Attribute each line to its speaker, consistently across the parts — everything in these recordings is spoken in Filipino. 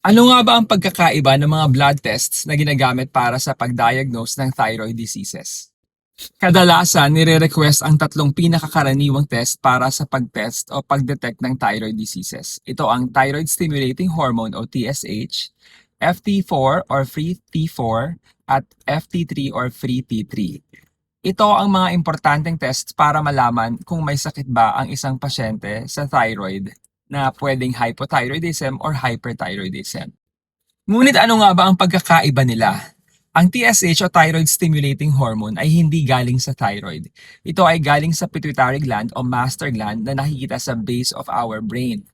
Speaker 1: Ano nga ba ang pagkakaiba ng mga blood tests na ginagamit para sa pag-diagnose ng thyroid diseases? Kadalasan, nire-request ang tatlong pinakakaraniwang test para sa pag-test o pag-detect ng thyroid diseases. Ito ang thyroid stimulating hormone o TSH, FT4 or free T4, at FT3 or free T3. Ito ang mga importanteng tests para malaman kung may sakit ba ang isang pasyente sa thyroid na pwedeng hypothyroidism or hyperthyroidism. Ngunit ano nga ba ang pagkakaiba nila? Ang TSH o thyroid stimulating hormone ay hindi galing sa thyroid. Ito ay galing sa pituitary gland o master gland na nakikita sa base of our brain.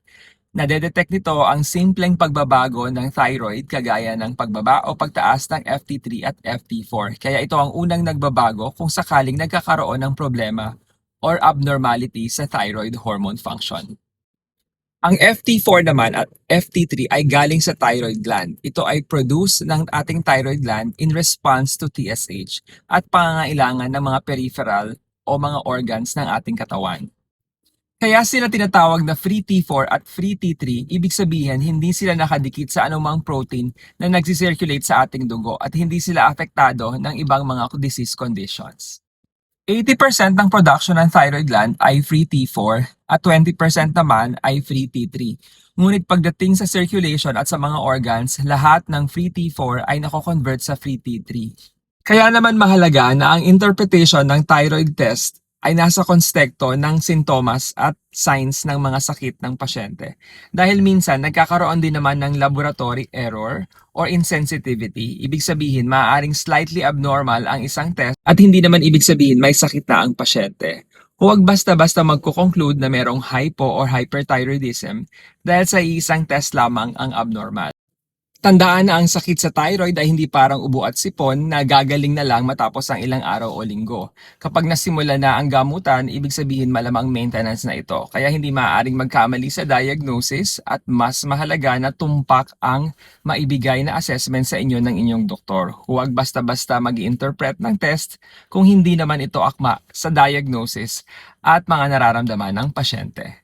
Speaker 1: Nadedetect nito ang simpleng pagbabago ng thyroid kagaya ng pagbaba o pagtaas ng FT3 at FT4. Kaya ito ang unang nagbabago kung sakaling nagkakaroon ng problema or abnormality sa thyroid hormone function. Ang FT4 naman at FT3 ay galing sa thyroid gland. Ito ay produce ng ating thyroid gland in response to TSH at pangangailangan ng mga peripheral o mga organs ng ating katawan. Kaya sila tinatawag na free T4 at free T3, ibig sabihin hindi sila nakadikit sa anumang protein na nagsisirculate sa ating dugo at hindi sila apektado ng ibang mga disease conditions. 80% ng production ng thyroid gland ay free T4 at 20% naman ay free T3. Ngunit pagdating sa circulation at sa mga organs, lahat ng free T4 ay nako-convert sa free T3. Kaya naman mahalaga na ang interpretation ng thyroid test ay nasa konteksto ng sintomas at signs ng mga sakit ng pasyente. Dahil minsan nagkakaroon din naman ng laboratory error or insensitivity. Ibig sabihin, maaaring slightly abnormal ang isang test at hindi naman ibig sabihin may sakit na ang pasyente. Huwag basta-basta magko-conclude na merong hypo or hyperthyroidism dahil sa isang test lamang ang abnormal. Tandaan na ang sakit sa thyroid ay hindi parang ubo at sipon na gagaling na lang matapos ang ilang araw o linggo. Kapag nasimula na ang gamutan, ibig sabihin malamang maintenance na ito. Kaya hindi maaaring magkamali sa diagnosis at mas mahalaga na tumpak ang maibigay na assessment sa inyo ng inyong doktor. Huwag basta-basta mag-interpret ng test kung hindi naman ito akma sa diagnosis at mga nararamdaman ng pasyente.